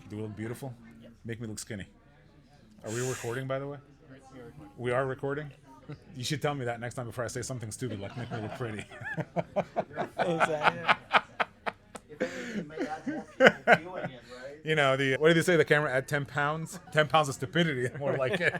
Do we look beautiful? Make me look skinny. Are we recording, by the way? We are recording? You should tell me that next time before I say something stupid like make me look pretty. You know, what did they say? The camera at 10 pounds? 10 pounds of stupidity, more like it.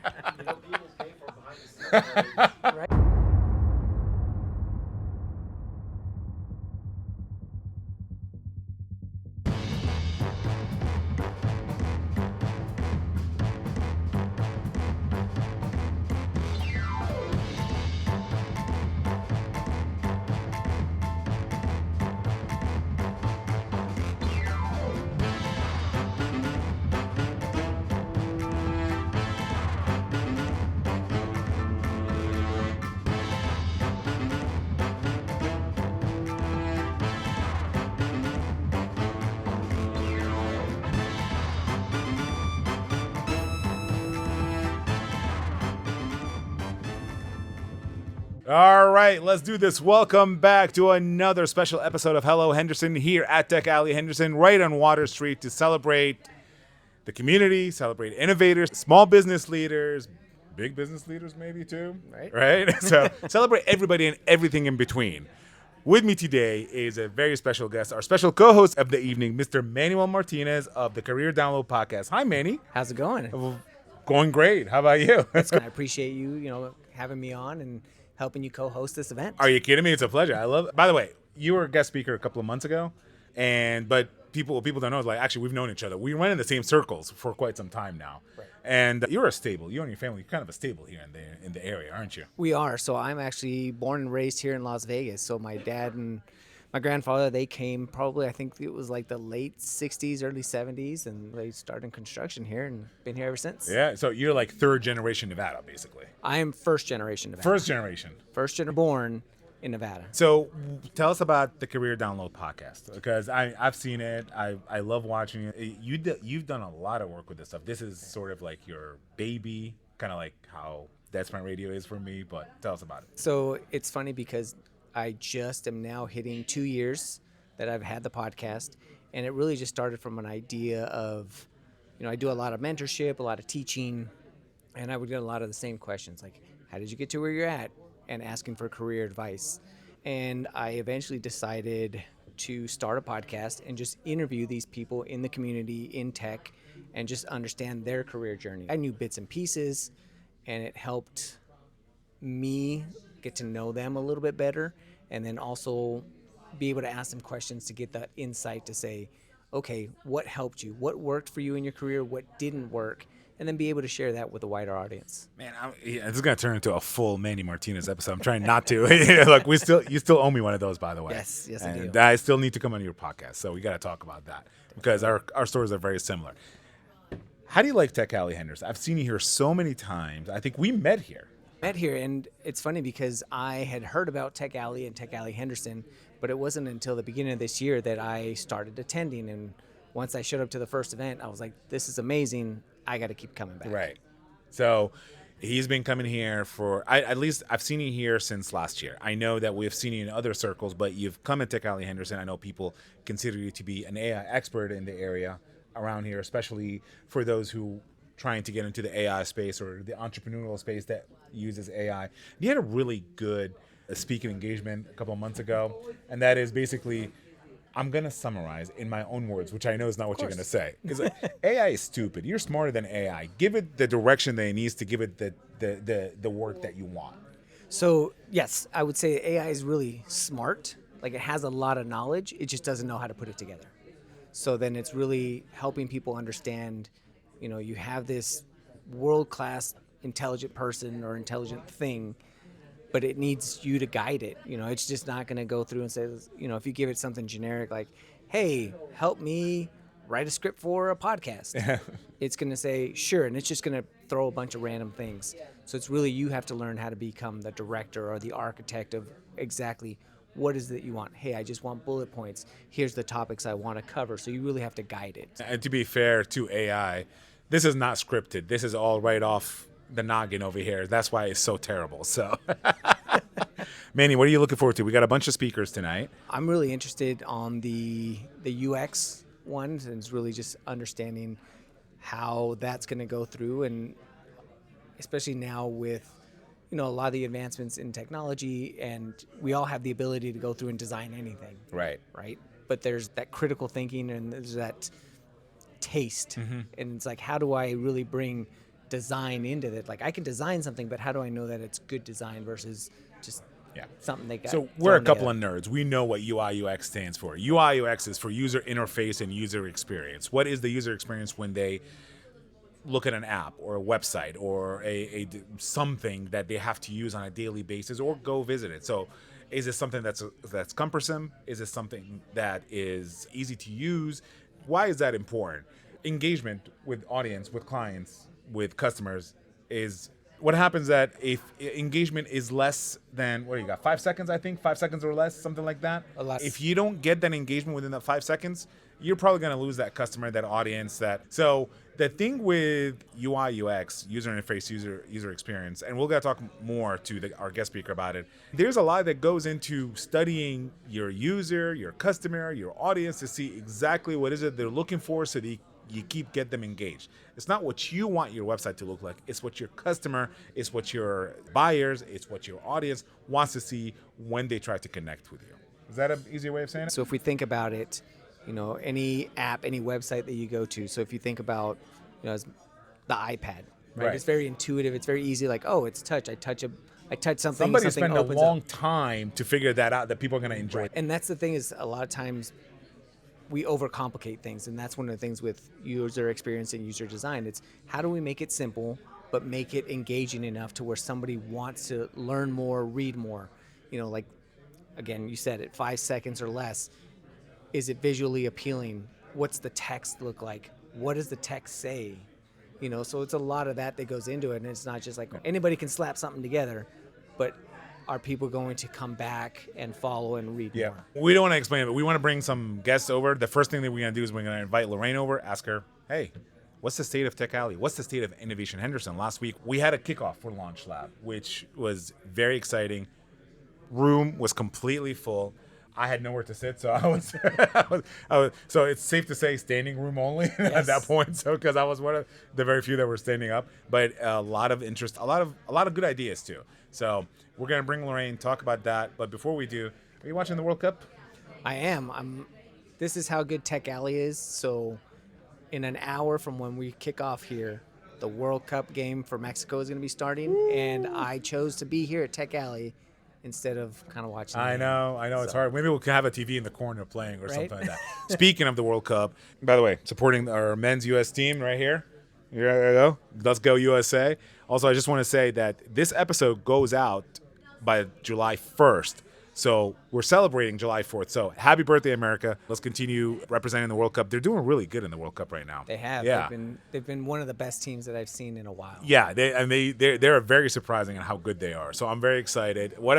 All right, let's do this. Welcome back to another special episode of Hello Henderson here at Tech Alley Henderson, right on Water Street, to celebrate the community, celebrate innovators, small business leaders, big business leaders maybe too, right? So celebrate everybody and everything in between. With me today is a very special guest, our special co-host of the evening, Mr. Manuel Martinez of the Career Download Podcast. Hi, Manny. How's it going? Going great. How about you? I appreciate you, having me on and helping you co-host this event. Are you kidding me? It's a pleasure. I love it. By the way, you were a guest speaker a couple of months ago, but people don't know is like actually we've known each other. We run in the same circles for quite some time now. Right. And you and your family, you're kind of a stable here in the area, aren't you? We are. So I'm actually born and raised here in Las Vegas. So my dad and my grandfather, they came probably, I think it was like the late 60s, early 70s, and they started construction here and been here ever since. Yeah, so you're like third generation Nevada, basically. I am first generation Nevada. First generation. Born in Nevada. So tell us about the Career Download Podcast, because I've seen it. I love watching it. You've done a lot of work with this stuff. This is sort of like your baby, kind of like how Dead Sprint Radio is for me, but tell us about it. So it's funny because I just am now hitting 2 years that I've had the podcast, and it really just started from an idea of, I do a lot of mentorship, a lot of teaching, and I would get a lot of the same questions, like, how did you get to where you're at, and asking for career advice. And I eventually decided to start a podcast and just interview these people in the community, in tech, and just understand their career journey. I knew bits and pieces, and it helped me get to know them a little bit better, and then also be able to ask them questions to get that insight to say, okay, what helped you? What worked for you in your career? What didn't work? And then be able to share that with a wider audience. Man, this is going to turn into a full Manny Martinez episode. I'm trying not to. Look, you still owe me one of those, by the way. Yes, and I do. I still need to come on your podcast, so we got to talk about that because our stories are very similar. How do you like Tech Alley Henderson? I've seen you here so many times. I think we met here. And it's funny because I had heard about Tech Alley and Tech Alley Henderson, but it wasn't until the beginning of this year that I started attending. And once I showed up to the first event, I was like, this is amazing. I got to keep coming back. Right. So he's been coming here at least I've seen you here since last year. I know that we've seen you in other circles, but you've come at Tech Alley Henderson. I know people consider you to be an AI expert in the area around here, especially for those who trying to get into the AI space or the entrepreneurial space that uses AI. You had a really good speaking engagement a couple of months ago, and that is basically, I'm going to summarize in my own words, which I know is not what you're going to say. Because AI is stupid. You're smarter than AI. Give it the direction that it needs to give it the work that you want. So, yes, I would say AI is really smart. Like, it has a lot of knowledge. It just doesn't know how to put it together. So then it's really helping people understand, you have this world-class intelligent person or intelligent thing, but it needs you to guide it. It's just not going to go through and say, if you give it something generic like, hey, help me write a script for a podcast. It's going to say, sure, and it's just going to throw a bunch of random things. So it's really, you have to learn how to become the director or the architect of exactly what is it you want. Hey, I just want bullet points. Here's the topics I want to cover. So you really have to guide it. And to be fair to AI, this is not scripted. This is all right off the noggin over here. That's why it's so terrible. So, Manny, what are you looking forward to? We got a bunch of speakers tonight. I'm really interested on the UX one is really just understanding how that's going to go through, and especially now with a lot of the advancements in technology, and we all have the ability to go through and design anything. Right. But there's that critical thinking and there's that taste, and it's like, how do I really bring design into it? Like, I can design something, but how do I know that it's good design versus just something they got? So we're a couple of nerds. We know what UI UX stands for. UI UX is for user interface and user experience. What is the user experience when they look at an app or a website or a something that they have to use on a daily basis or go visit it? So is it something that's cumbersome? Is it something that is easy to use? Why is that important? Engagement with audience, with clients, with customers is what happens. That if engagement is less than, what do you got, 5 seconds, I think 5 seconds or less, something like that. If you don't get that engagement within that 5 seconds, you're probably going to lose that customer, that audience. So the thing with UI UX, user interface, user experience, and we're going to talk more to our guest speaker about it. There's a lot that goes into studying your user, your customer, your audience to see exactly what is it they're looking for, so that you get them engaged. It's not what you want your website to look like. It's what your customer, it's what your buyers, it's what your audience wants to see when they try to connect with you. Is that an easier way of saying it? So if we think about it, any app, any website that you go to. So if you think about, as the iPad, right? It's very intuitive. It's very easy. Like, oh, it's touch. I touch something. Somebody spent a long up. time to figure that out, that people are going to enjoy. Right. And that's the thing, is a lot of times we overcomplicate things, and that's one of the things with user experience and user design. It's how do we make it simple, but make it engaging enough to where somebody wants to learn more, read more. Like, again, you said it, 5 seconds or less. Is it visually appealing? What's the text look like? What does the text say? So it's a lot of that goes into it, and it's not just like anybody can slap something together, but are people going to come back and follow and read more? We don't want to explain it, but we want to bring some guests over. The first thing that we're going to do is we're going to invite Lorraine over, ask her, hey, what's the state of Tech Alley? What's the state of Innovation Henderson? Last week, we had a kickoff for Launch Lab, which was very exciting. Room was completely full. I had nowhere to sit, so I was so it's safe to say standing room only at that point. So because I was one of the very few that were standing up, but a lot of interest, a lot of good ideas too. So we're gonna bring Lorraine, talk about that. But before we do, are you watching the World Cup? I am. This is how good Tech Alley is. So in an hour from when we kick off here, the World Cup game for Mexico is going to be starting. Woo! And I chose to be here at Tech Alley instead of kind of watching. I know, it's hard. Maybe we'll have a TV in the corner playing or something like that. Speaking of the World Cup, by the way, supporting our men's U.S. team right here. There you go. Let's go USA. Also, I just want to say that this episode goes out by July 1st. So we're celebrating July 4th. So happy birthday, America. Let's continue representing the World Cup. They're doing really good in the World Cup right now. They have. Yeah. They've been one of the best teams that I've seen in a while. Yeah, they're very surprising in how good they are. So I'm very excited. What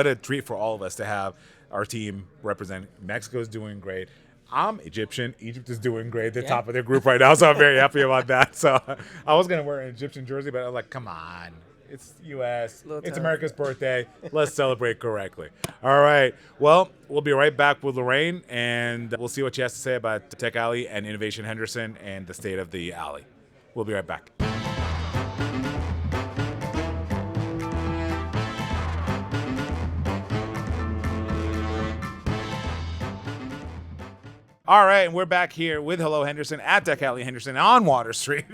a treat for all of us to have our team represent. Mexico's doing great. I'm Egyptian. Egypt is doing great. They're top of their group right now, so I'm very happy about that. So I was going to wear an Egyptian jersey, but I was like, come on. It's U.S. It's America's birthday. Let's celebrate correctly. All right. Well, we'll be right back with Lorraine, and we'll see what she has to say about Tech Alley and Innovation Henderson and the state of the alley. We'll be right back. All right, and we're back here with Hello Henderson at Tech Alley Henderson on Water Street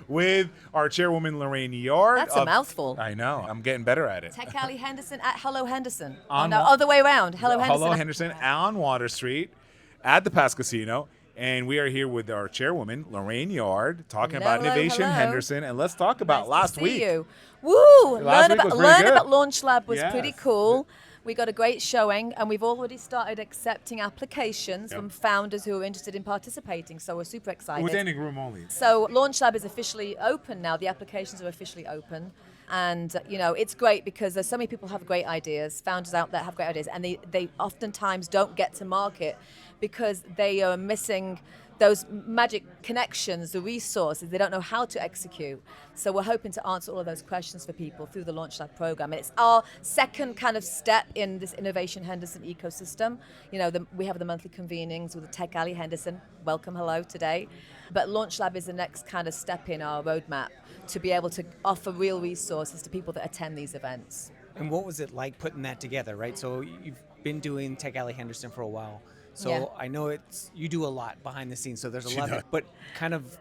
with our chairwoman, Lorraine Yard. That's a mouthful. I know. I'm getting better at it. Tech Alley Henderson at Hello Henderson. Other way around. Hello Henderson. Hello Henderson on Water Street at the Pass Casino. And we are here with our chairwoman, Lorraine Yard, talking about Innovation Henderson. And let's talk about last week. You. Woo! Learn about Launch Lab was pretty cool. We got a great showing, and we've already started accepting applications from founders who are interested in participating, so we're super excited. It was standing room only. So Launch Lab is officially open now. The applications are officially open. And, it's great because there's so many people who have great ideas, founders out there have great ideas, and they oftentimes don't get to market because they are missing those magic connections, the resources, they don't know how to execute. So we're hoping to answer all of those questions for people through the Launch Lab program. And it's our second kind of step in this Innovation Henderson ecosystem. We have the monthly convenings with the Tech Alley Henderson. Welcome, hello today. But Launch Lab is the next kind of step in our roadmap to be able to offer real resources to people that attend these events. And what was it like putting that together, right? So you've been doing Tech Alley Henderson for a while. So I know you do a lot behind the scenes. So there's a lot, but kind of,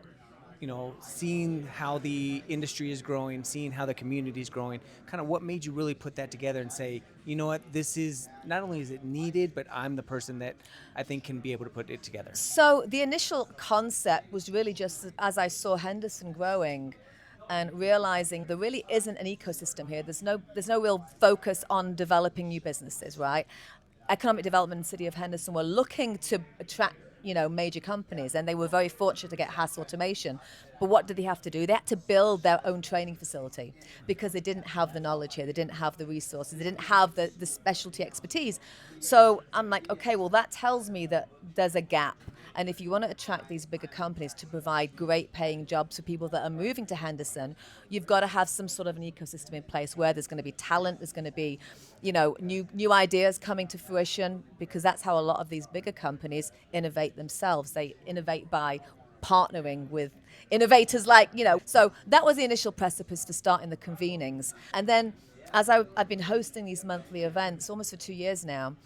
seeing how the industry is growing, seeing how the community is growing, kind of what made you really put that together and say, you know what, this is, not only is it needed, but I'm the person that I think can be able to put it together. So the initial concept was really just as I saw Henderson growing and realizing there really isn't an ecosystem here. There's no real focus on developing new businesses, right? Economic development in the city of Henderson were looking to attract major companies, and they were very fortunate to get Hass Automation. But what did they have to do? They had to build their own training facility because they didn't have the knowledge here. They didn't have the resources. They didn't have the specialty expertise. So I'm like, okay, well, that tells me that there's a gap. And if you want to attract these bigger companies to provide great paying jobs for people that are moving to Henderson, you've got to have some sort of an ecosystem in place where there's going to be talent, there's going to be, new ideas coming to fruition, because that's how a lot of these bigger companies innovate themselves. They innovate by partnering with innovators so that was the initial precipice for starting the convenings. And then as I've been hosting these monthly events almost for 2 years now,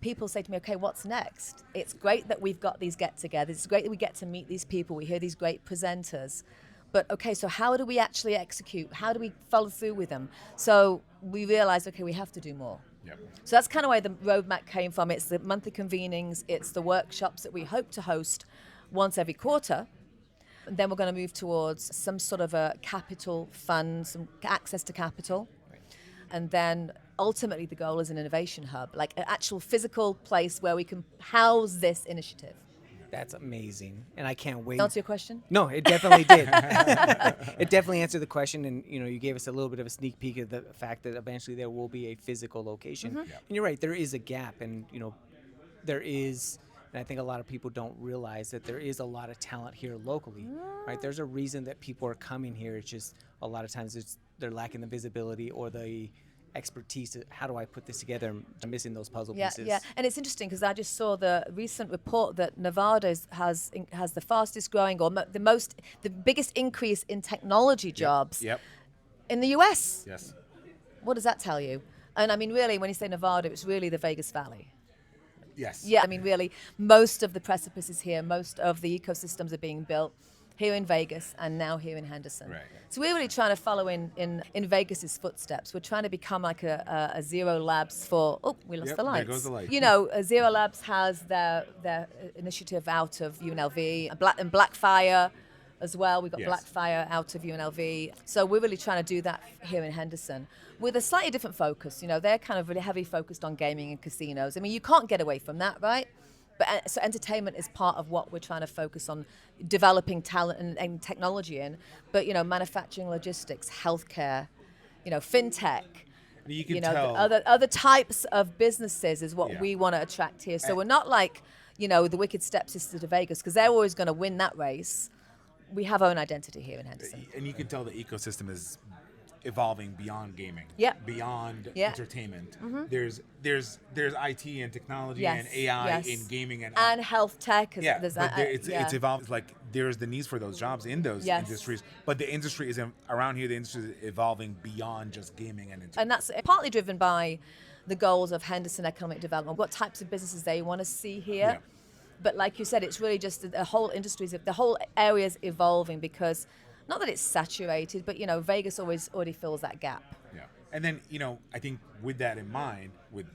people say to me, okay, what's next? It's great that we've got these get-togethers. It's great that we get to meet these people. We hear these great presenters. But, okay, so how do we actually execute? How do we follow through with them? So we realized, okay, we have to do more. Yep. So that's kind of where the roadmap came from. It's the monthly convenings. It's the workshops that we hope to host once every quarter. And then we're going to move towards some sort of a capital fund, some access to capital. And then ultimately the goal is an innovation hub, like an actual physical place where we can house this initiative. That's amazing. And I can't wait. Answer your question? No, it definitely did. It definitely answered the question. And, you gave us a little bit of a sneak peek of the fact that eventually there will be a physical location. Mm-hmm. And you're right, there is a gap. And, there is, and I think a lot of people don't realize that there is a lot of talent here locally, right? There's a reason that people are coming here. It's just a lot of times they're lacking the visibility or the expertise. How do I put this together? I'm missing those puzzle pieces. Yeah, and it's interesting because I just saw the recent report that Nevada has the fastest growing or the biggest increase in technology jobs in the U.S. Yes. What does that tell you? And I mean, really, when you say Nevada, it's really the Vegas Valley. Yes. Yeah, I mean, really, most of the precipices here, most of the ecosystems are being built here in Vegas and now here in Henderson. Right. So we're really trying to follow in Vegas's footsteps. We're trying to become like a Zero Labs for, we lost the lights. There goes the light. Zero Labs has their initiative out of UNLV, and Blackfire as well. We've got Blackfire out of UNLV. So we're really trying to do that here in Henderson with a slightly different focus. They're kind of really heavily focused on gaming and casinos. I mean, you can't get away from that, right? But so entertainment is part of what we're trying to focus on, developing talent and technology in. But manufacturing, logistics, healthcare, fintech, you can tell other types of businesses is what we want to attract here. So we're not like the wicked stepsister to Vegas, because they're always going to win that race. We have our own identity here in Henderson. And you can tell the ecosystem is evolving beyond gaming, beyond entertainment. Mm-hmm. There's IT and technology and AI in gaming and health tech. It's evolved. Like there's the needs for those jobs in those industries, but the industry is around here. The industry is evolving beyond just gaming and entertainment. And that's partly driven by the goals of Henderson Economic Development. What types of businesses they want to see here. Yeah. But like you said, it's really just the whole industry, the whole area is evolving because. Not that it's saturated, but Vegas already fills that gap. Yeah, and then I think with that in mind, with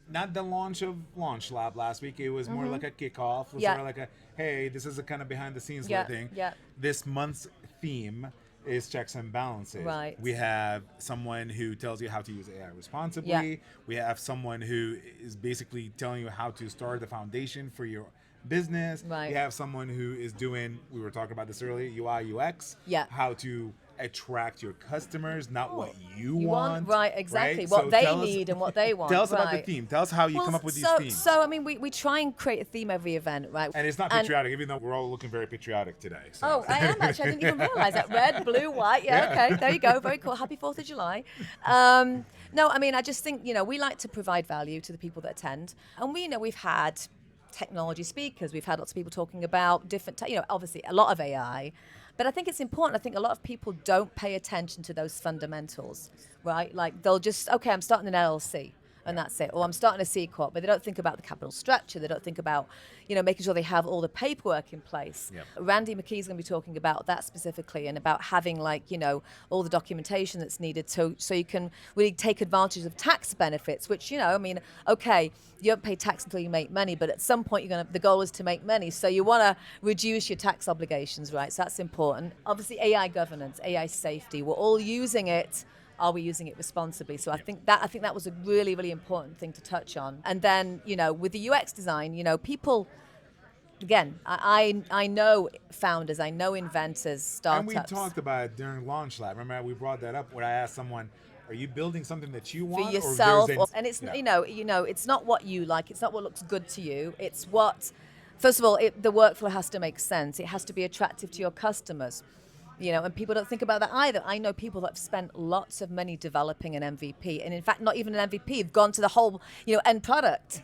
not the launch of Launch Lab last week, it was more like a kickoff. It was sort of like hey, this is a kind of behind the scenes thing. Yeah. This month's theme is checks and balances. Right. We have someone who tells you how to use AI responsibly. Yeah. We have someone who is basically telling you how to start the foundation for your business. Right. You have someone who is doing, we were talking about this earlier, UI, UX, how to attract your customers, not what you You want, right, exactly. right? What So they tell us- need and what they want. Tell us about the right. theme. Tell us how you come up with these themes. So, I mean, we try and create a theme every event, right? And it's not patriotic, even though we're all looking very patriotic today. So. Oh, I am actually. I didn't even realize that. Red, blue, white. Yeah, okay. There you go. Very cool. Happy 4th of July. No, I mean, I just think, we like to provide value to the people that attend. And we've had technology speakers. We've had lots of people talking about different, obviously a lot of AI. But I think it's important. I think a lot of people don't pay attention to those fundamentals, right? Like they'll just, okay, I'm starting an LLC. And that's it. Or I'm starting a C Corp, but they don't think about the capital structure. They don't think about, making sure they have all the paperwork in place. Yep. Randy McKee is going to be talking about that specifically and about having all the documentation that's needed so you can really take advantage of tax benefits, which, okay, you don't pay tax until you make money, but at some point the goal is to make money. So you want to reduce your tax obligations, right? So that's important. Obviously, AI governance, AI safety, we're all using it. Are we using it responsibly? So I think that was a really, really important thing to touch on. And then, with the UX design, people, again, I know founders, I know inventors, startups. And we talked about it during Launch Lab. Remember, we brought that up when I asked someone, are you building something that you want? For yourself. And it's, yeah. It's not what you like. It's not what looks good to you. It's what, first of all, the workflow has to make sense. It has to be attractive to your customers. And people don't think about that either. I know people that have spent lots of money developing an MVP, and in fact, not even an MVP. Have gone to the whole, end product,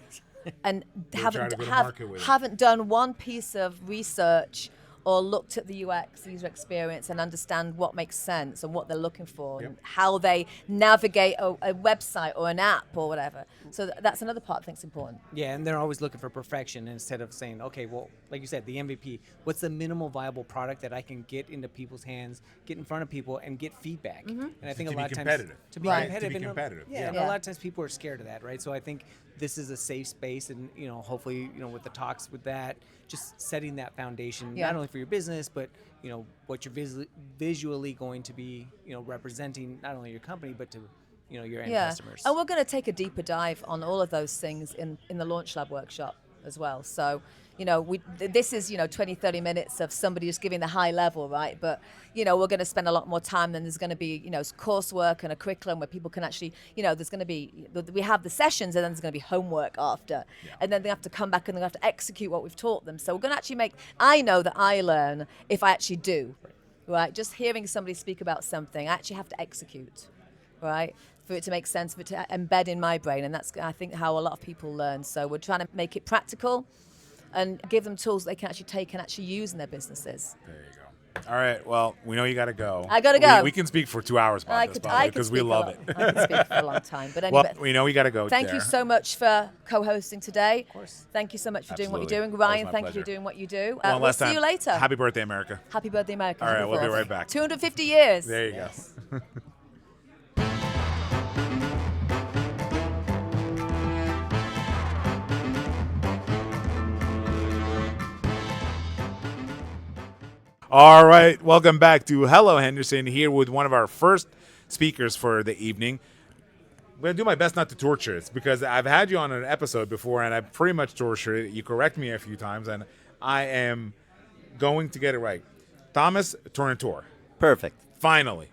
and haven't done one piece of research or looked at the UX user experience and understand what makes sense and what they're looking for and how they navigate a website or an app or whatever. So that's another part I think is important. Yeah, and they're always looking for perfection instead of saying, okay, well, like you said, the MVP, what's the minimal viable product that I can get into people's hands, get in front of people, and get feedback? Mm-hmm. And I think to a lot be of times competitive. to be Right. competitive. To be competitive. Yeah, and a lot of times people are scared of that, right? So I think this is a safe space, and hopefully, with the talks with that, just setting that foundation not only for your business, but what you're visually going to be, representing not only your company but to your end customers. And we're going to take a deeper dive on all of those things in the Launch Lab workshop as well. So, this is, 20, 30 minutes of somebody just giving the high level, right? But, we're going to spend a lot more time, and there's going to be, coursework and a curriculum where people can actually, there's going to be, we have the sessions and then there's going to be homework after. Yeah. And then they have to come back and they have to execute what we've taught them. So we're going to actually I know that I learn if I actually do, right? Just hearing somebody speak about something, I actually have to execute, right? For it to make sense, for it to embed in my brain. And that's, I think, how a lot of people learn. So we're trying to make it practical and give them tools they can actually take and actually use in their businesses. There you go. All right. Well, we know you got to go. I got to go. We can speak for 2 hours about this, by the way, because we love it. I can speak for a long time. But anyway, well, we know we got to go. Thank you so much for co-hosting today. Of course. Thank you so much for doing what Absolutely. you're doing. That was Ryan, my thank you pleasure. for doing what you do. One We'll last see time. you later. Happy birthday, America. Happy birthday, America. All right, Happy we'll be 4th. right back. 250 years. There you Yes. go. All right, welcome back to Hello Henderson, here with one of our first speakers for the evening. I'm going to do my best not to torture it, because I've had you on an episode before, and I pretty much tortured it. You correct me a few times, and I am going to get it right. Thomas Tornatore. Perfect. Finally.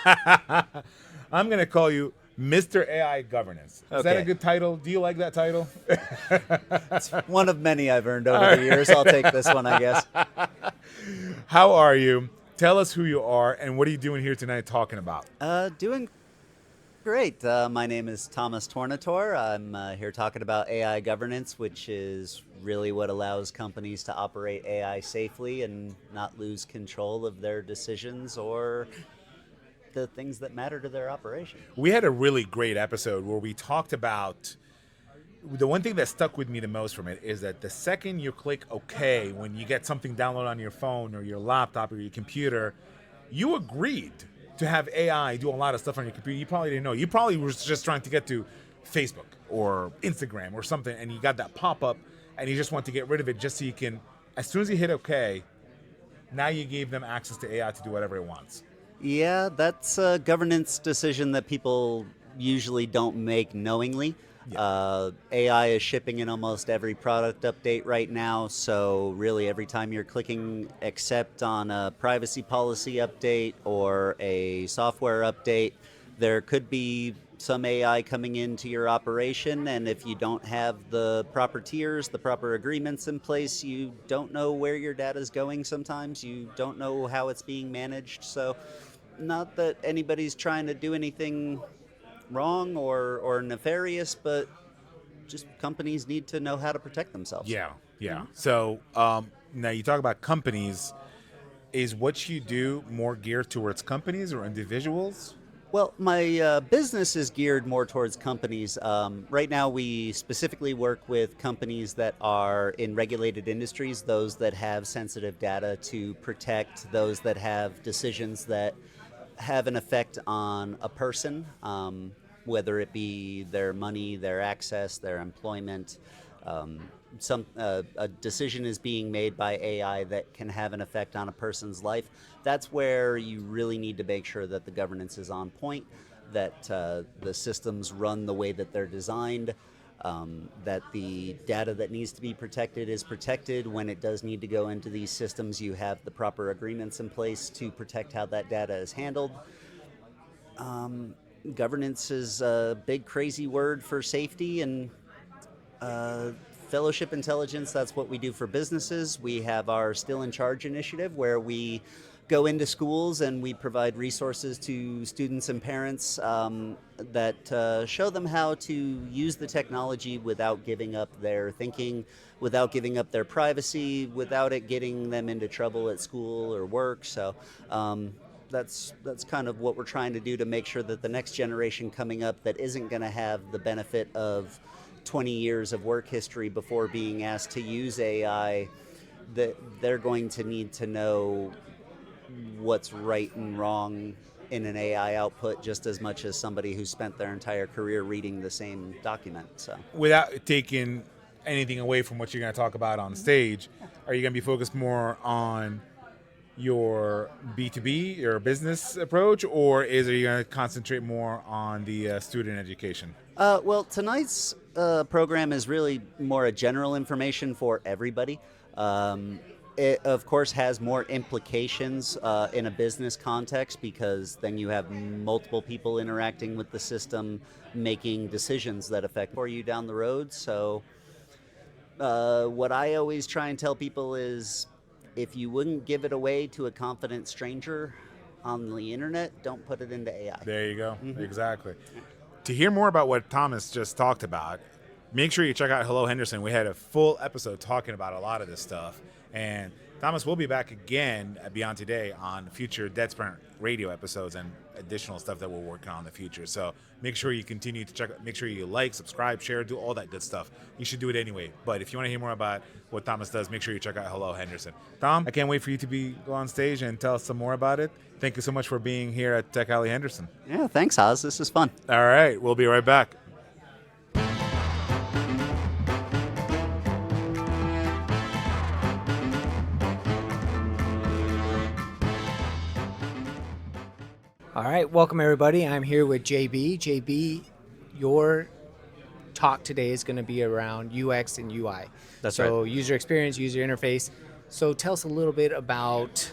I'm going to call you Mr. AI Governance. Is that a Okay. good title? Do you like that title? It's one of many I've earned over the years. I'll take this one, I guess. How are you? Tell us who you are, and what are you doing here tonight talking about? Doing great. My name is Thomas Tornatore. I'm here talking about AI governance, which is really what allows companies to operate AI safely and not lose control of their decisions or the things that matter to their operation. We had a really great episode where we talked about the one thing that stuck with me the most from it is that the second you click OK, when you get something downloaded on your phone or your laptop or your computer, you agreed to have AI do a lot of stuff on your computer. You probably didn't know. You probably were just trying to get to Facebook or Instagram or something, and you got that pop-up, and you just want to get rid of it just so you can, as soon as you hit OK, now you gave them access to AI to do whatever it wants. Yeah, that's a governance decision that people usually don't make knowingly. AI is shipping in almost every product update right now, so really every time you're clicking accept on a privacy policy update or a software update, there could be some AI coming into your operation, and if you don't have the proper tiers, the proper agreements in place, you don't know where your data is going sometimes. You don't know how it's being managed. So not that anybody's trying to do anything wrong or nefarious, but just companies need to know how to protect themselves. Yeah, yeah. So now you talk about companies. Is what you do more geared towards companies or individuals? Well, my business is geared more towards companies. Right now, we specifically work with companies that are in regulated industries, those that have sensitive data to protect, those that have decisions that have an effect on a person, whether it be their money, their access, their employment. A decision is being made by AI that can have an effect on a person's life. That's where you really need to make sure that the governance is on point, that the systems run the way that they're designed, that the data that needs to be protected is protected. When it does need to go into these systems, you have the proper agreements in place to protect how that data is handled. Governance is a big, crazy word for safety, and fellowship intelligence, that's what we do for businesses. We have our Still in Charge initiative where we go into schools and we provide resources to students and parents that show them how to use the technology without giving up their thinking, without giving up their privacy, without it getting them into trouble at school or work. So that's kind of what we're trying to do to make sure that the next generation coming up that isn't going to have the benefit of 20 years of work history before being asked to use AI, that they're going to need to know what's right and wrong in an AI output just as much as somebody who spent their entire career reading the same document. So, without taking anything away from what you're going to talk about on stage, are you going to be focused more on your B2B, your business approach, or are you going to concentrate more on the student education? Well, tonight's program is really more a general information for everybody. It, of course, has more implications in a business context because then you have multiple people interacting with the system, making decisions that affect for you down the road. So what I always try and tell people is if you wouldn't give it away to a confident stranger on the internet, don't put it into AI. There you go. Mm-hmm. Exactly. To hear more about what Thomas just talked about, make sure you check out Hello Henderson. We had a full episode talking about a lot of this stuff. And Thomas will be back again at Beyond Today on future Deadspring radio episodes and additional stuff that we're working on in the future. So make sure you continue to check. Make sure you like, subscribe, share, do all that good stuff. You should do it anyway. But if you want to hear more about what Thomas does, make sure you check out Hello Henderson. Tom, I can't wait for you to go on stage and tell us some more about it. Thank you so much for being here at Tech Alley Henderson. Yeah, thanks, Oz. This is fun. All right. We'll be right back. All right, welcome everybody. I'm here with JB. JB, your talk today is going to be around UX and UI. That's so right. User experience, user interface. So tell us a little bit about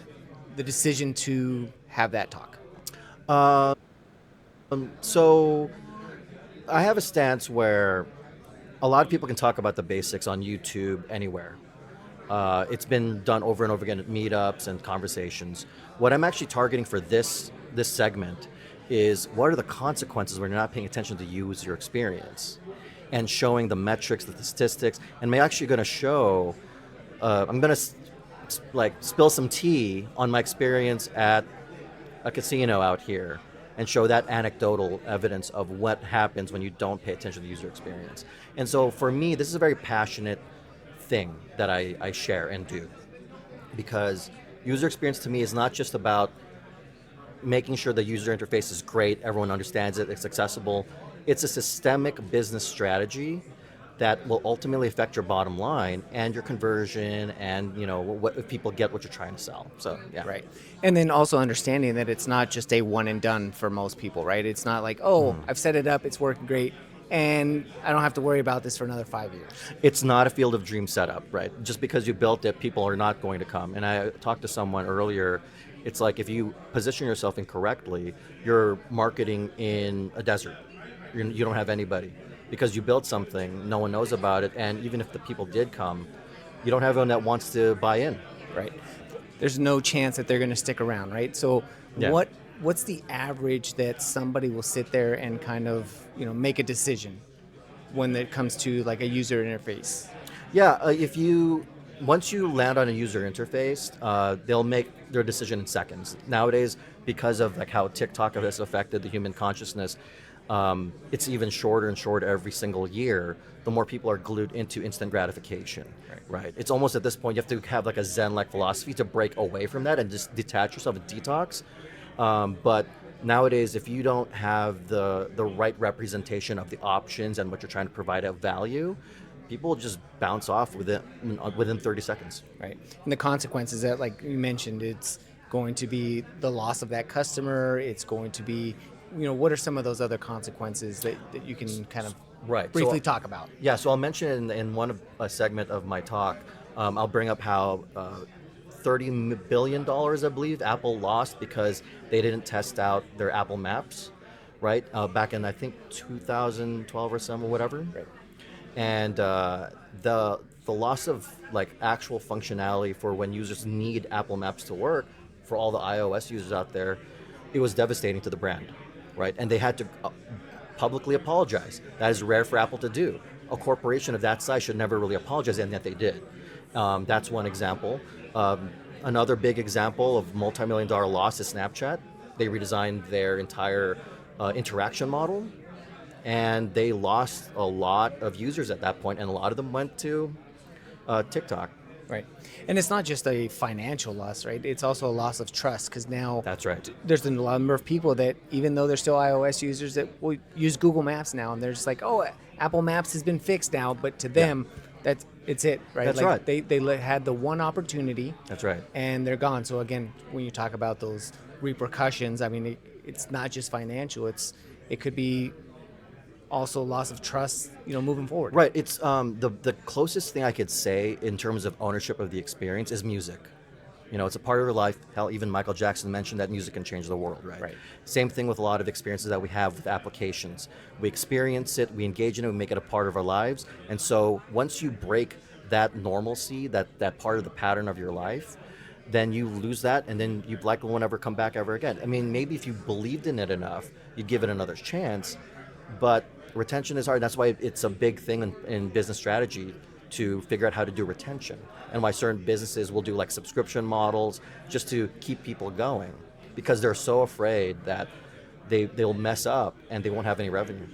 the decision to have that talk. So I have a stance where a lot of people can talk about the basics on YouTube anywhere. It's been done over and over again at meetups and conversations. What I'm actually targeting for this segment is what are the consequences when you're not paying attention to user experience, and showing the metrics, the statistics, and I'm actually going to show. I'm going to spill some tea on my experience at a casino out here, and show that anecdotal evidence of what happens when you don't pay attention to the user experience. And so for me, this is a very passionate thing that I share and do, because user experience to me is not just about making sure the user interface is great, everyone understands it, it's accessible. It's a systemic business strategy that will ultimately affect your bottom line and your conversion, and what if people get what you're trying to sell. So yeah, Right. And then also understanding that it's not just a one and done for most people, right? It's not like, I've set it up, it's working great. and I don't have to worry about this for another 5 years. It's not a field of dream setup, right? Just because you built it, people are not going to come. And I talked to someone earlier. It's like if you position yourself incorrectly, you're marketing in a desert. You don't have anybody because you built something, no one knows about it, and even if the people did come, you don't have anyone that wants to buy in. Right. There's no chance that they're going to stick around, right? So Yeah. what's the average that somebody will sit there and kind of, make a decision when it comes to like a user interface? Yeah, once you land on a user interface, they'll make their decision in seconds. Nowadays, because of like how TikTok has affected the human consciousness, it's even shorter and shorter every single year. The more people are glued into instant gratification, right? It's almost at this point you have to have like a Zen-like philosophy to break away from that and just detach yourself and detox. But nowadays, if you don't have the right representation of the options and what you're trying to provide of value, people will just bounce off within 30 seconds. Right. And the consequences that, like you mentioned, it's going to be the loss of that customer. It's going to be, what are some of those other consequences that you can kind of briefly talk about? Yeah, so I'll mention in a segment of my talk, I'll bring up how $30 billion, I believe, Apple lost because they didn't test out their Apple Maps, right? Back in, I think, 2012 or some or whatever. Right. And the loss of like actual functionality for when users need Apple Maps to work, for all the iOS users out there, it was devastating to the brand, right? And they had to publicly apologize. That is rare for Apple to do. A corporation of that size should never really apologize, and yet they did. That's one example. Another big example of multi-million-dollar loss is Snapchat. They redesigned their entire interaction model, and they lost a lot of users at that point, and a lot of them went to TikTok. Right. And it's not just a financial loss, right? It's also a loss of trust, because now That's right. there's a number of people that, even though they're still iOS users, that will use Google Maps now, and they're just like, oh, Apple Maps has been fixed now, but to them, it's it, right? That's like right. They had the one opportunity. That's right. And they're gone. So again, when you talk about those repercussions, I mean, it's not just financial. It could be also loss of trust, moving forward. Right. It's the closest thing I could say in terms of ownership of the experience is music. It's a part of your life. Hell, even Michael Jackson mentioned that music can change the world, right? Right. Same thing with a lot of experiences that we have with applications. We experience it, we engage in it, we make it a part of our lives. And so once you break that normalcy, that part of the pattern of your life, then you lose that, and then you likely won't ever come back ever again. I mean, maybe if you believed in it enough, you'd give it another chance, but retention is hard. That's why it's a big thing in business strategy to figure out how to do retention, and why certain businesses will do like subscription models just to keep people going, because they're so afraid that they'll mess up and they won't have any revenue.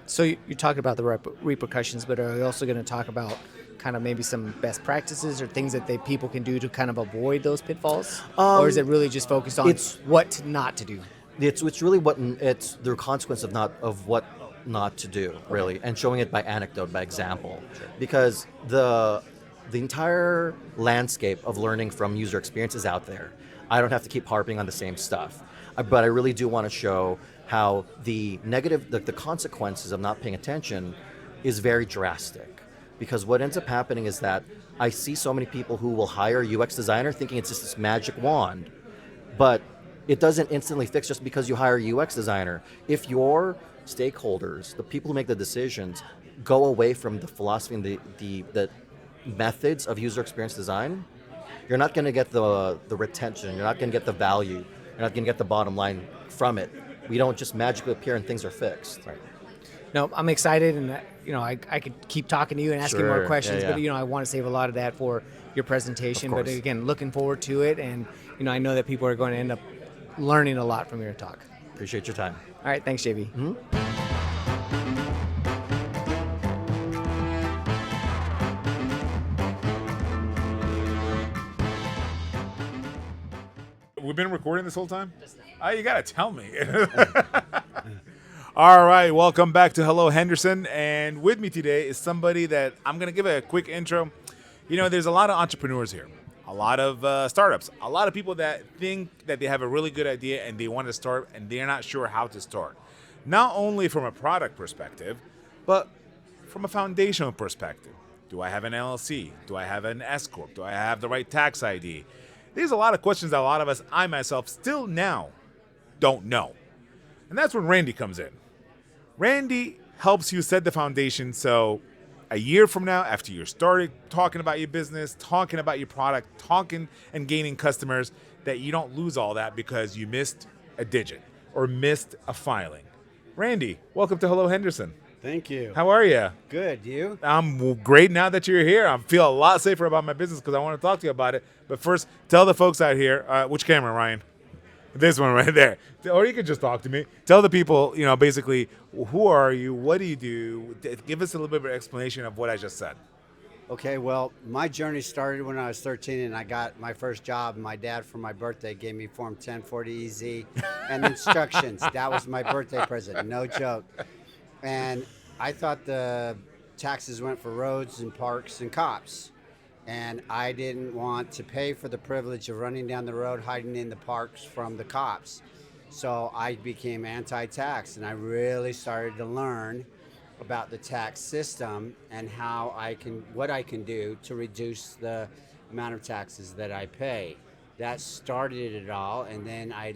So you're talking about the repercussions, but are you also going to talk about kind of maybe some best practices or things that people can do to kind of avoid those pitfalls? Or is it really just focused on what not to do? It's really it's the consequence of what not to do, really, and showing it by anecdote, by example. Sure. Because the entire landscape of learning from user experience is out there. I don't have to keep harping on the same stuff, but I really do want to show how the negative, the consequences of not paying attention is very drastic. Because what ends up happening is that I see so many people who will hire a UX designer thinking it's just this magic wand, but it doesn't instantly fix just because you hire a UX designer. If your stakeholders, the people who make the decisions, go away from the philosophy and the methods of user experience design, you're not going to get the retention, you're not going to get the value, you're not going to get the bottom line from it. We don't just magically appear and things are fixed. Right. No, I'm excited, and I could keep talking to you and asking more questions, yeah. but I want to save a lot of that for your presentation. But again, looking forward to it, and I know that people are going to end up learning a lot from your talk. Appreciate your time. All right, thanks, JB. Mm-hmm. We've been recording this whole time? Oh, you gotta tell me. All right, welcome back to Hello Henderson, and with me today is somebody that I'm gonna give a quick intro. There's a lot of entrepreneurs here, a lot of startups, a lot of people that think that they have a really good idea and they want to start and they're not sure how to start. Not only from a product perspective, But from a foundational perspective, do I have an LLC? Do I have an S corp? Do I have the right tax ID? There's a lot of questions that a lot of us, I myself, still now don't know. And that's when Randy comes in. Randy helps you set the foundation so a year from now, after you started talking about your business, talking about your product, talking and gaining customers, that you don't lose all that because you missed a digit or missed a filing. Randy, welcome to Hello Henderson. Thank you. How are you? Good. You? I'm great now that you're here. I feel a lot safer about my business because I want to talk to you about it. But first, tell the folks out here, which camera, Ryan? This one right there. Or you can just talk to me. Tell the people, basically, who are you? What do you do? Give us a little bit of an explanation of what I just said. Okay. Well, my journey started when I was 13 and I got my first job. My dad, for my birthday, gave me Form 1040 EZ and instructions. That was my birthday present. No joke. And I thought the taxes went for roads and parks and cops. And I didn't want to pay for the privilege of running down the road, hiding in the parks from the cops. So I became anti-tax, and I really started to learn about the tax system and what I can do to reduce the amount of taxes that I pay. That started it all, and then I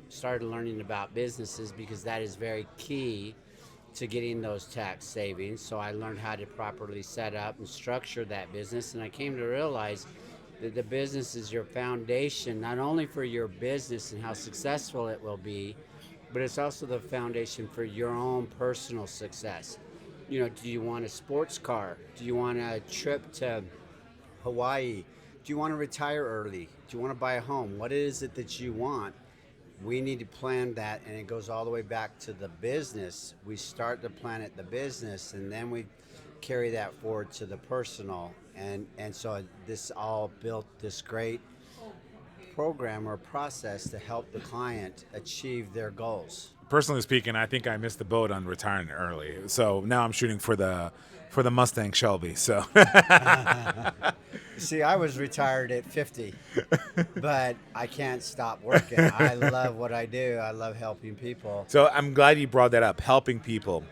started learning about businesses because that is very key to getting those tax savings. So I learned how to properly set up and structure that business, and I came to realize that the business is your foundation, not only for your business and how successful it will be, but it's also the foundation for your own personal success. Do you want a sports car? Do you want a trip to Hawaii? Do you want to retire early? Do you want to buy a home? What is it that you want? We need to plan that, and it goes all the way back to the business. We start to plan at the business, and then we carry that forward to the personal. And so this all built this great program or process to help the client achieve their goals. Personally speaking, I think I missed the boat on retiring early. So now I'm shooting for the Mustang Shelby. So See, I was retired at 50, but I can't stop working. I love what I do. I love helping people. So I'm glad you brought that up, helping people.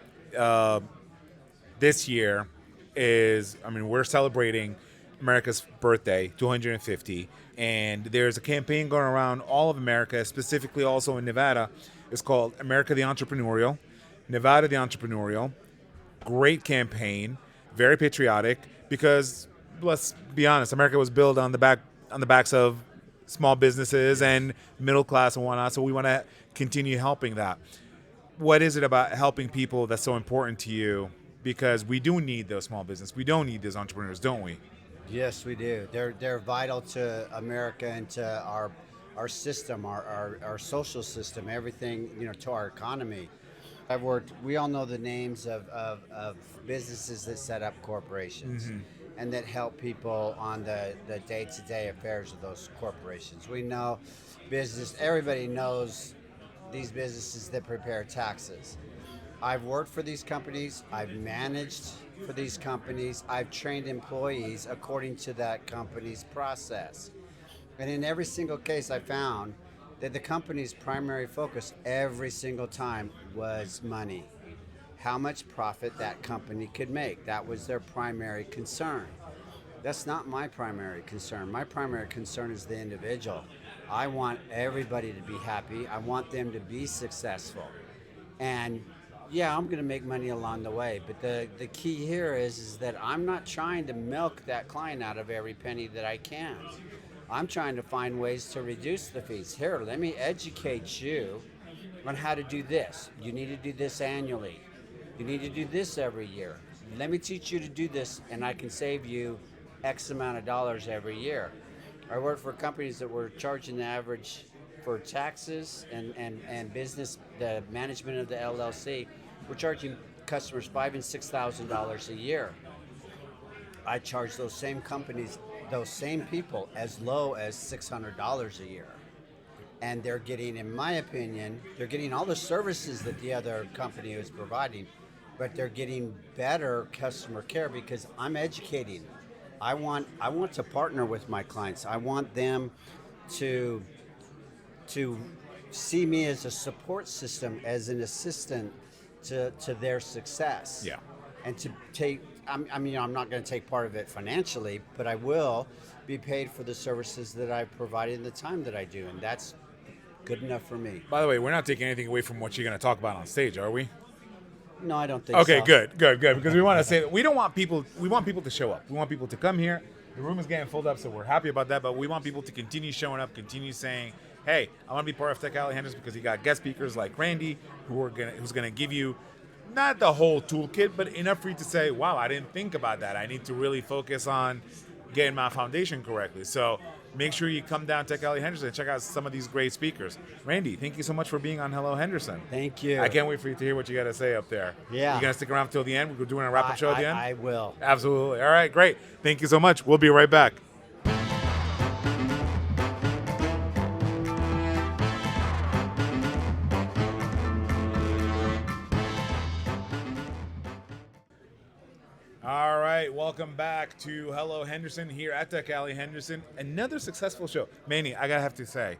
This year we're celebrating America's birthday, 250, and there's a campaign going around all of America, specifically also in Nevada. It's called America the Entrepreneurial, Nevada the Entrepreneurial. Great campaign, very patriotic, because let's be honest, America was built on the backs of small businesses and middle class and whatnot. So we want to continue helping that. What is it about helping people that's so important to you? Because we do need those small business. We don't need those entrepreneurs, don't we? Yes, we do. They're vital to America and to our system, our social system, everything, to our economy. We all know the names of businesses that set up corporations and that help people on the day-to-day affairs of those corporations. We know everybody knows these businesses that prepare taxes. I've worked for these companies, I've managed for these companies, I've trained employees according to that company's process. And in every single case I found that the company's primary focus every single time was money. How much profit that company could make. That was their primary concern. That's not my primary concern. My primary concern is the individual. I want everybody to be happy. I want them to be successful. And yeah, I'm going to make money along the way, but the key here is that I'm not trying to milk that client out of every penny that I can. I'm trying to find ways to reduce the fees. Here, let me educate you on how to do this. You need to do this annually. You need to do this every year. Let me teach you to do this, and I can save you X amount of dollars every year. I worked for companies that were charging the average for taxes and business, the management of the LLC. We're charging customers $5,000 and $6,000 a year. I charge those same companies, those same people, as low as $600 a year. And they're getting, in my opinion, they're getting all the services that the other company is providing, but they're getting better customer care because I'm educating. I want to partner with my clients. I want them to see me as a support system, as an assistant, to their success. Yeah. And to take, I mean, I'm not going to take part of it financially, but I will be paid for the services that I provided in the time that I do, and that's good enough for me. By the way, we're not taking anything away from what you're going to talk about on stage, are we? No, I don't think so. Okay, good. Because we want to say that we want people to show up. We want people to come here. The room is getting filled up, so we're happy about that. But we want people to continue showing up, continue saying, "Hey, I want to be part of Tech Alley Henderson," because you got guest speakers like Randy, who's gonna give you not the whole toolkit, but enough for you to say, "Wow, I didn't think about that. I need to really focus on getting my foundation correctly." So make sure you come down to Tech Alley Henderson and check out some of these great speakers. Randy, thank you so much for being on Hello Henderson. Thank you. I can't wait for you to hear what you got to say up there. Yeah. You going to stick around till the end? We're doing a wrap-up show at the end? I will. Absolutely. All right, great. Thank you so much. We'll be right back. All right, welcome back to Hello Henderson here at Tech Alley Henderson. Another successful show. Manny, I gotta have to say,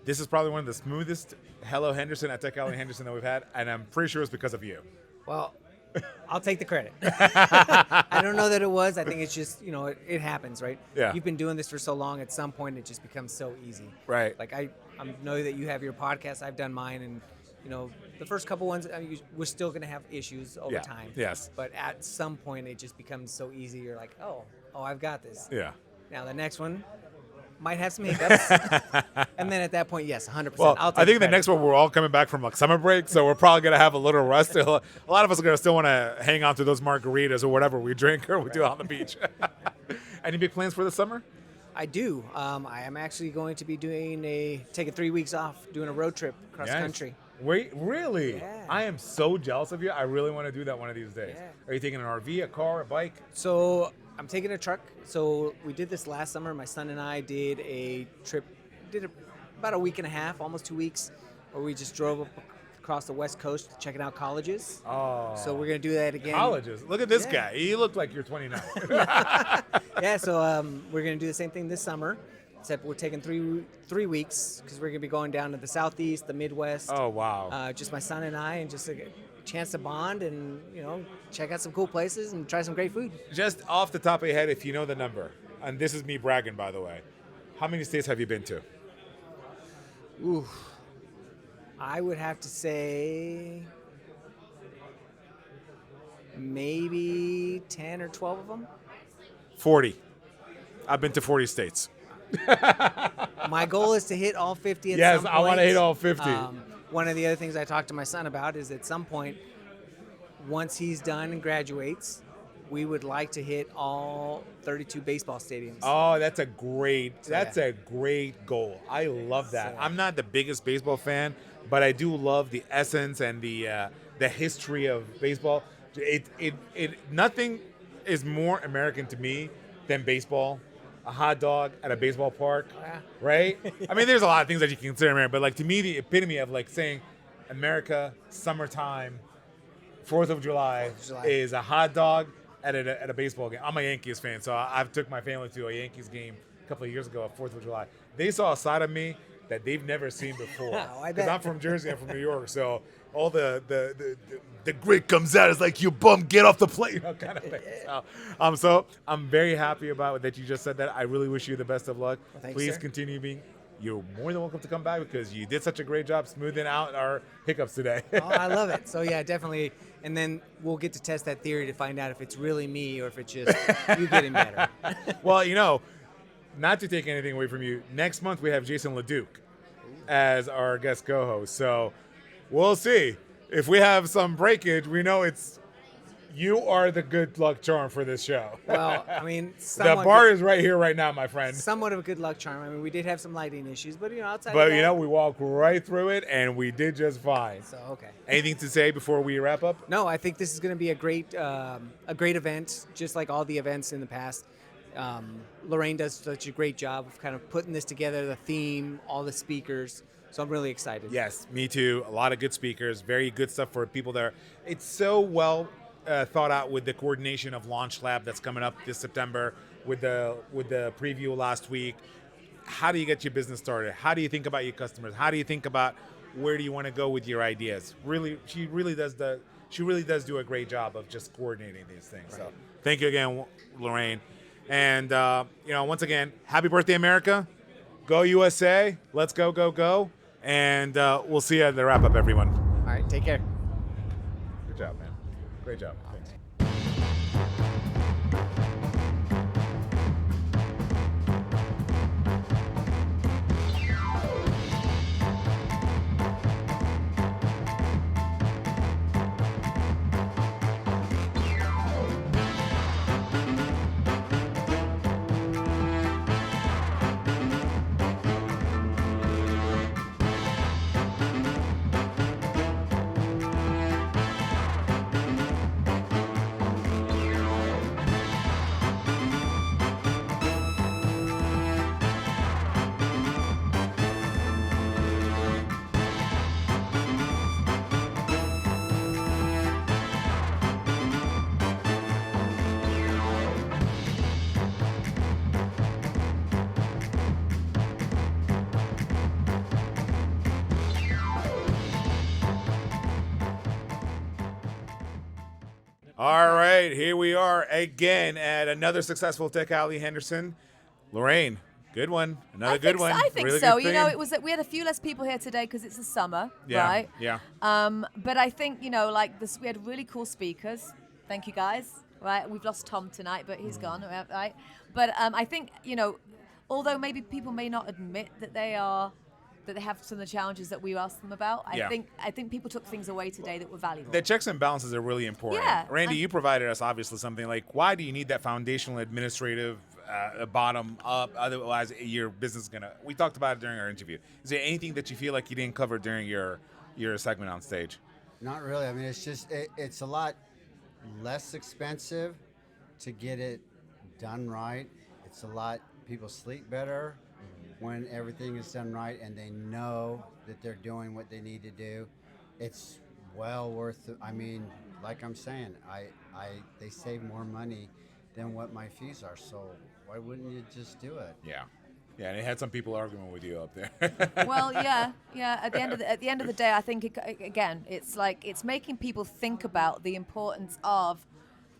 this is probably one of the smoothest Hello Henderson at Tech Alley Henderson that we've had, and I'm pretty sure it's because of you. Well, I'll take the credit. I don't know that it was. I think it's just, it happens, right? Yeah. You've been doing this for so long. At some point, it just becomes so easy. Right. Like I know that you have your podcast. I've done mine, and the first couple ones, we're still going to have issues over Yeah. time. Yes. But at some point, it just becomes so easy. You're like, oh, I've got this. Yeah. Now the next one might have some hiccups, and then at that point, yes, 100%. Well, I'll take I think the credit. next one we're all coming back from like summer break, so we're probably gonna have a little rust. A lot of us are gonna still want to hang on to those margaritas or whatever we drink or we do on the beach. Any big plans for the summer? I do. I am actually going to be taking 3 weeks off, doing a road trip across the Yes. country. Wait, really? Yeah. I am so jealous of you. I really want to do that one of these days. Yeah. Are you taking an RV, a car, a bike? So I'm taking a truck. So we did this last summer. My son and I did a trip, about a week and a half, almost 2 weeks, where we just drove up across the West Coast checking out colleges. Oh. So we're going to do that again. Colleges. Look at this Yeah. guy. He looked like you're 29. Yeah, so we're going to do the same thing this summer, except we're taking three weeks because we're going to be going down to the Southeast, the Midwest. Oh, wow. Just my son and I, and just a chance to bond and, check out some cool places and try some great food. Just off the top of your head, if you know the number, and this is me bragging, by the way, how many states have you been to? Ooh, I would have to say maybe 10 or 12 of them. 40. I've been to 40 states. My goal is to hit all 50 at Yes, some I wanna point. hit all 50. One of the other things I talked to my son about is at some point, once he's done and graduates, we would like to hit all 32 baseball stadiums. Oh, that's a great goal. I love that. So- I'm not the biggest baseball fan, but I do love the essence and the history of baseball. Nothing is more American to me than baseball. A hot dog at a baseball park, right? I mean, there's a lot of things that you can consider American, but like to me, the epitome of like saying America, summertime, 4th of July is a hot dog at a baseball game. I'm a Yankees fan, so I've took my family to a Yankees game a couple of years ago at 4th of July. They saw a side of me that they've never seen before. Oh, I Because bet. I'm from Jersey, I'm from New York, so all the grit comes out. It's like, you bum, get off the plate, kind of thing. So I'm very happy about that you just said that. I really wish you the best of luck. Well, thanks, Please sir. continue being. You're more than welcome to come back because you did such a great job smoothing out our hiccups today. Oh, I love it. So yeah, definitely. And then we'll get to test that theory to find out if it's really me or if it's just you getting better. Well, not to take anything away from you, next month we have Jason LeDuc as our guest co-host. So we'll see. If we have some breakage, we know you are the good luck charm for this show. Well, I mean, The bar is right here, right now, my friend. somewhat of a good luck charm. I mean, we did have some lighting issues, but outside But of that, we walked right through it, and we did just fine. So okay. Anything to say before we wrap up? No, I think this is going to be a great event, just like all the events in the past. Lorraine does such a great job of kind of putting this together, the theme, all the speakers. So I'm really excited. Yes, me too. A lot of good speakers, very good stuff for people there. It's so well thought out with the coordination of Launch Lab that's coming up this September with the preview last week. How do you get your business started? How do you think about your customers? How do you think about where do you want to go with your ideas. She really does do a great job of just coordinating these things. So thank you again, Lorraine. And once again, happy birthday, America. Go USA. Let's go, go, go. And we'll see you at the wrap up, everyone. All right, take care. Good job, man. Great job. Thanks. All right, here we are again at another successful Tech Alley Henderson. Lorraine, good one. Another good one. I think Really so. good You know, theme. it was that we had a few less people here today because it's the summer, Yeah, right? yeah. But I think like this, we had really cool speakers. Thank you guys. Right, we've lost Tom tonight, but he's gone. Right, but I think although maybe people may not admit that they have some of the challenges that we asked them about. I think people took things away today that were valuable. The checks and balances are really important. Yeah, Randy, you provided us obviously something like, why do you need that foundational administrative bottom up? Otherwise, your business is gonna. We talked about it during our interview. Is there anything that you feel like you didn't cover during your segment on stage? Not really. I mean, it's just it's a lot less expensive to get it done right. It's a lot. People sleep better when everything is done right and they know that they're doing what they need to do. It's well worth it. I mean, like I'm saying, they save more money than what my fees are. So why wouldn't you just do it? Yeah. Yeah, and it had some people arguing with you up there. Well, yeah. At the end of the day, I think it's making people think about the importance of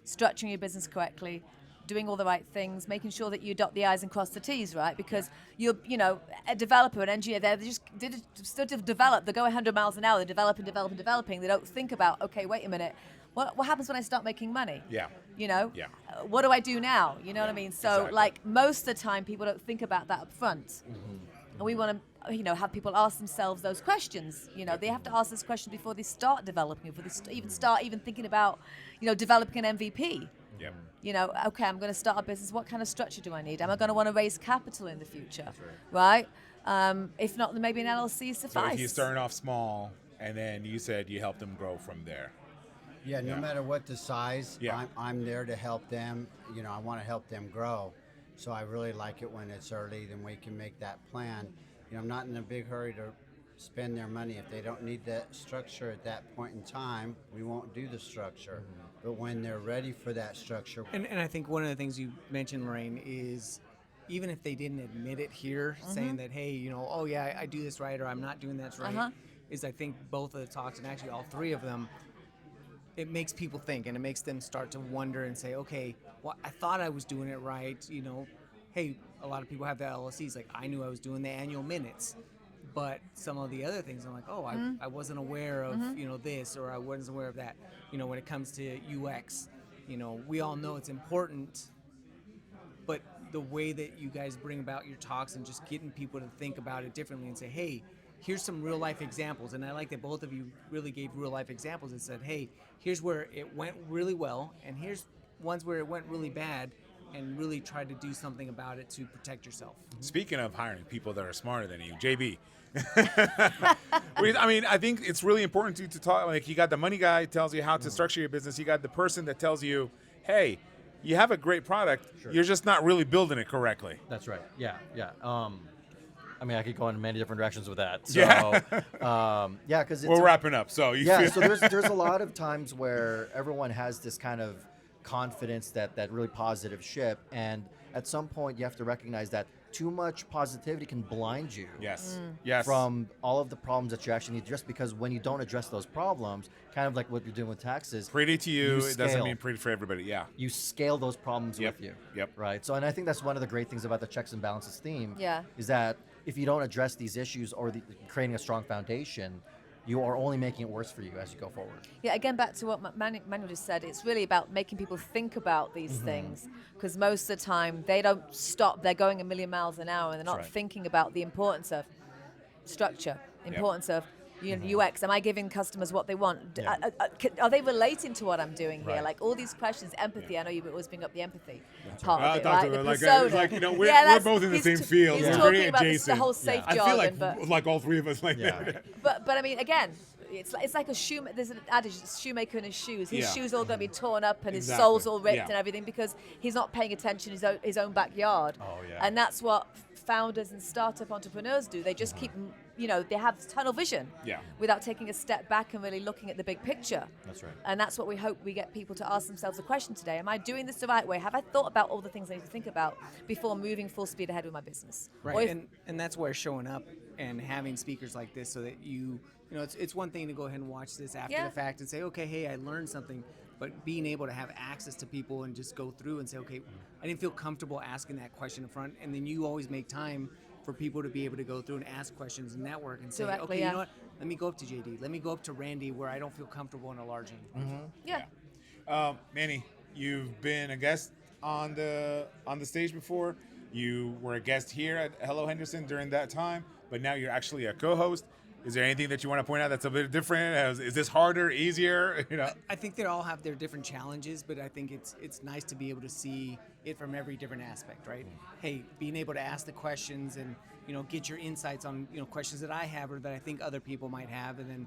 structuring your business correctly, doing all the right things, making sure that you dot the I's and cross the T's, right? Because a developer, an engineer, they just develop. They go 100 miles an hour. They're developing. They don't think about, okay, wait a minute. What happens when I start making money? Yeah. Yeah. What do I do now? You know what I mean? So, exactly. like, most of the time, people don't think about that up front. Mm-hmm. And we want to, have people ask themselves those questions. They have to ask those questions before they start developing, before they start thinking about, developing an MVP. Yeah. Okay, I'm going to start a business. What kind of structure do I need? Am I going to want to raise capital in the future? Right? If not, then maybe an LLC So suffice. if you're starting off small, and then you said you help them grow from there. Yeah, no matter what the size, Yeah. I'm there to help them. I want to help them grow. So I really like it when it's early, then we can make that plan. I'm not in a big hurry to spend their money. If they don't need that structure at that point in time, we won't do the structure. Mm-hmm. But when they're ready for that structure. And I think one of the things you mentioned, Lorraine, is even if they didn't admit it here, saying that, hey, oh yeah, I do this right, or I'm not doing that right, is I think both of the talks, and actually all three of them, it makes people think, and it makes them start to wonder and say, okay, well, I thought I was doing it right. Hey, a lot of people have the LLCs. Like, I knew I was doing the annual minutes, but some of the other things, I'm like, oh, I wasn't aware of, this, or I wasn't aware of that. When it comes to UX, we all know it's important, but the way that you guys bring about your talks and just getting people to think about it differently and say, hey, here's some real life examples. And I like that both of you really gave real life examples and said, hey, here's where it went really well, and here's ones where it went really bad, and really try to do something about it to protect yourself. Speaking of hiring people that are smarter than you, JB. I think it's really important to talk. Like, you got the money guy tells you how to structure your business. You got the person that tells you, hey, you have a great product. Sure. You're just not really building it correctly. That's right. Yeah. I could go in many different directions with that. So, because we're wrapping up. So so there's a lot of times where everyone has this kind of confidence that really positive ship, and at some point you have to recognize that too much positivity can blind you. Yes. Yes. From all of the problems that you actually need to address, because when you don't address those problems, kind of like what you're doing with taxes, pretty to you, it doesn't scale. mean pretty for everybody. Yeah. You scale those problems Yep. with you. Yep. Right. So, and I think that's one of the great things about the checks and balances theme. Yeah. Is that if you don't address these issues or creating a strong foundation, you are only making it worse for you as you go forward. Yeah, again, back to what Manuel just said, it's really about making people think about these things, because most of the time they don't stop. They're going a million miles an hour, and they're not right. thinking about the importance of structure, importance of UX. Am I giving customers what they want? Yeah. Are they relating to what I'm doing here? Right. Like all these questions, empathy. I know you always bring up the empathy Right. part of it, Talk right? to The her like, persona. like, you know, we're that's- both in the he's same t- field. He's We're talking very about the adjacent. whole safe I jargon, feel but like all three of us like Yeah. that. but I mean, again, it's like a shoemaker. There's an adage: shoemaker in his shoes. His Yeah. shoes all going to be torn up and his Exactly. soles all ripped Yeah. and everything because he's not paying attention to his own backyard. Oh, yeah. And that's what founders and startup entrepreneurs do. They just keep, they have tunnel vision. Yeah. Without taking a step back and really looking at the big picture. That's right. And that's what we hope we get people to ask themselves a question today. Am I doing this the right way? Have I thought about all the things I need to think about before moving full speed ahead with my business? Or Right, if- and that's where showing up and having speakers like this, so that it's one thing to go ahead and watch this after Yeah. the fact and say, okay, hey, I learned something, but being able to have access to people and just go through and say, okay, I didn't feel comfortable asking that question in front, and then you always make time for people to be able to go through and ask questions and network and say, Directly, okay, yeah. you know what, let me go up to JD, let me go up to Randy where I don't feel comfortable in a large room. yeah. Manny, you've been a guest on the stage before. You were a guest here at Hello Henderson during that time, but now you're actually a co-host. Is there anything that you want to point out that's a bit different? Is this harder, easier? I think they all have their different challenges, but I think it's nice to be able to see it from every different aspect, right? Hey, being able to ask the questions and get your insights on questions that I have or that I think other people might have, and then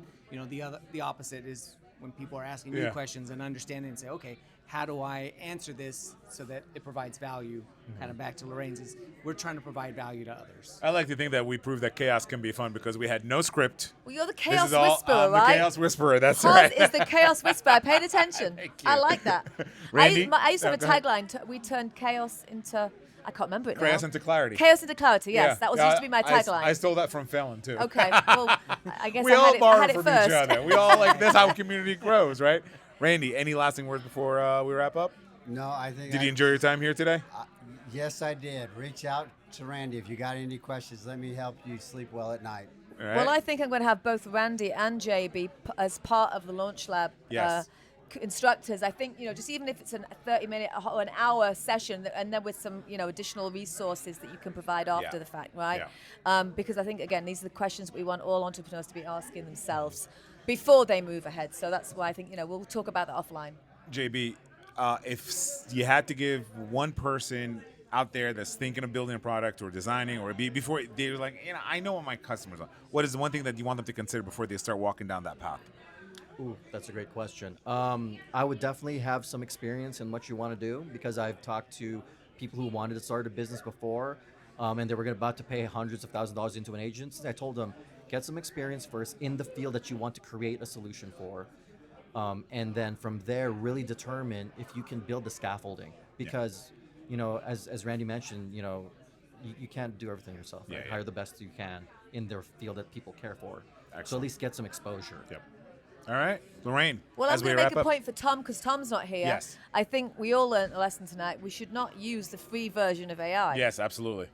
the opposite is when people are asking me Yeah. questions and understanding and say, okay, how do I answer this so that it provides value? Kind of back to Lorraine's, is we're trying to provide value to others. I like to think that we proved that chaos can be fun because we had no script. Well, you're the This chaos is all whisperer, I'm right? the chaos whisperer. That's Hans right. is the chaos whisperer. I paid attention. Thank you. I like that. Randy? I used to have Yeah, a go ahead. tagline. We turned chaos into, I can't remember it Chaos now. into clarity. Chaos into clarity, yes. Yeah. That was Yeah, used to be my tagline. I stole that from Fallon too. Okay, well, I guess We I all had borrow it from first. each other. We all that's how community grows, right? Randy, any lasting words before we wrap up? No, I think. Did you enjoy your time here today? Yes, I did. Reach out to Randy if you got any questions. Let me help you sleep well at night. All right. Well, I think I'm going to have both Randy and JB as part of the Launch Lab Yes. instructors. I think, just even if it's a 30-minute or an hour session, and then with some, additional resources that you can provide after Yeah. the fact, right? Yeah. Because I think, again, these are the questions we want all entrepreneurs to be asking themselves before they move ahead. So that's why I think, we'll talk about that offline. JB, if you had to give one person out there that's thinking of building a product or designing or before they're like, I know what my customers are. What is the one thing that you want them to consider before they start walking down that path? Ooh, that's a great question. I would definitely have some experience in what you want to do, because I've talked to people who wanted to start a business before, and they were about to pay hundreds of thousands of dollars into an agency. I told them, get some experience first in the field that you want to create a solution for, and then from there, really determine if you can build the scaffolding. Because, as Randy mentioned, you can't do everything yourself. Right? Yeah, yeah. Hire the best you can in their field that people care for. So Excellent. at least get some exposure. Yep. All right, Lorraine. Well, I'm as we going to wrap make a up, point for Tom because Tom's not here. Yes. I think we all learned a lesson tonight. We should not use the free version of AI. Yes, absolutely.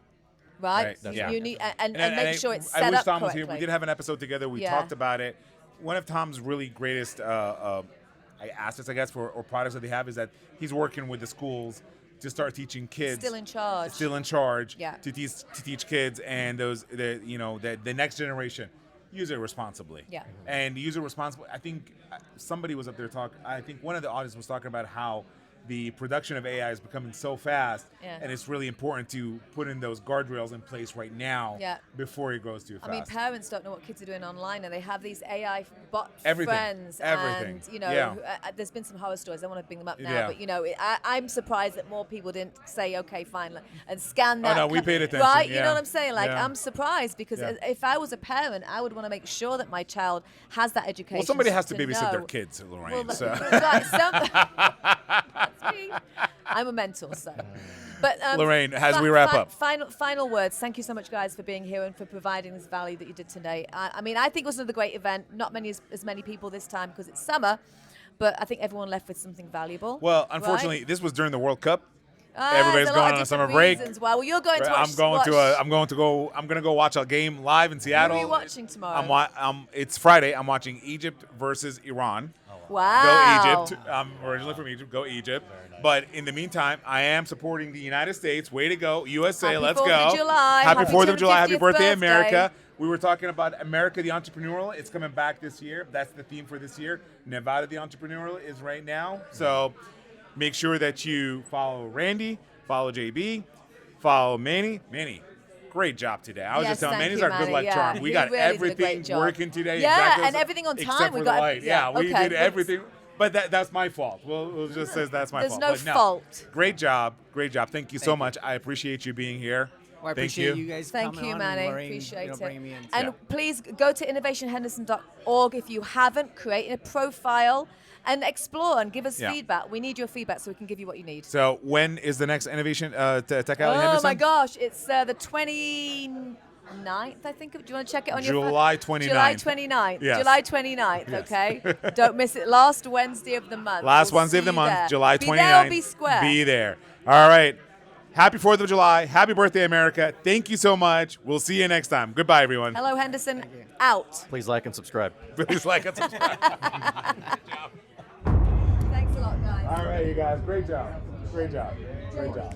Right? Right, that's You right. need and make sure it's set I wish up Tom was correctly. here. We did have an episode together. We Yeah. talked about it. One of Tom's really greatest assets, I guess, or products that they have is that he's working with the schools to start teaching kids. Still in charge. Still in charge. Yeah. To teach kids and the next generation. Use it responsibly. Yeah. And use it responsibly. I think somebody was up there I think one of the audience was talking about how the production of AI is becoming so fast, Yeah. and it's really important to put in those guardrails in place right now Yeah. before it goes too fast. I mean, parents don't know what kids are doing online, and they have these AI bot Everything. friends. Everything. And, Yeah. there's been some horror stories. I don't want to bring them up now, Yeah. but, I'm surprised that more people didn't say, okay, fine, and scan that. no, we paid attention, Right? You yeah. know what I'm saying? Like, Yeah. I'm surprised because Yeah. if I was a parent, I would want to make sure that my child has that education. Well, somebody has to babysit know. their kids, Lorraine. Well, so. right, that's me. I'm a mentor, so. But Lorraine, as we wrap up. Final words. Thank you so much, guys, for being here and for providing this value that you did today. I mean, I think it was another great event. Not as many people this time because it's summer, but I think everyone left with something valuable. Well, unfortunately, right? this was during the World Cup. There's Everybody's a lot going of on a summer different break. reasons why. Well, you're going to watch. I'm going to go watch a game live in Seattle. Who are you watching tomorrow? It's Friday. I'm watching Egypt versus Iran. Wow. Go Egypt. I'm originally from Egypt. Go Egypt. But in the meantime, I am supporting the United States. Way to go, USA. Happy Let's 4th go. of July. Happy 4th of July. Happy 250th birthday, birthday. America. We were talking about America the Entrepreneurial. It's coming back this year. That's the theme for this year. Nevada the Entrepreneurial is right now. So make sure that you follow Randy, follow JB, follow Manny. Manny, great job today. I was Yes, just telling thank Manny's you, our good Manny, luck yeah. charm. We He got really did a great everything job. working today. Yeah, exactly and everything on except time. for We the got light. yeah, we okay, did everything. But that's my fault. We'll just say that's my There's fault. no But fault. Great job. Great job. Thank you so much. I appreciate you being here. Well, I Thank appreciate you guys Thank coming you, on Manny. and Lorraine, Appreciate it. bringing me in. And Yeah. please go to innovationhenderson.org if you haven't. Create a profile and explore and give us Yeah. feedback. We need your feedback so we can give you what you need. So when is the next innovation Tech Alley Oh Henderson? my gosh, it's the 29th, I think. Do you want to check it on your phone? July 29th. July 29th. Yes. July 29th, Yes. okay? Don't miss it. Last Wednesday of the month. Last We'll Wednesday of see the you month, there. July 29th. Be there or be square. Be there. All right. Happy 4th of July. Happy birthday, America. Thank you so much. We'll see you next time. Goodbye, everyone. Hello, Henderson. Out. Please like and subscribe. Please like and subscribe. Thanks a lot, guys. All right, you guys. Great job. Great job. Great job.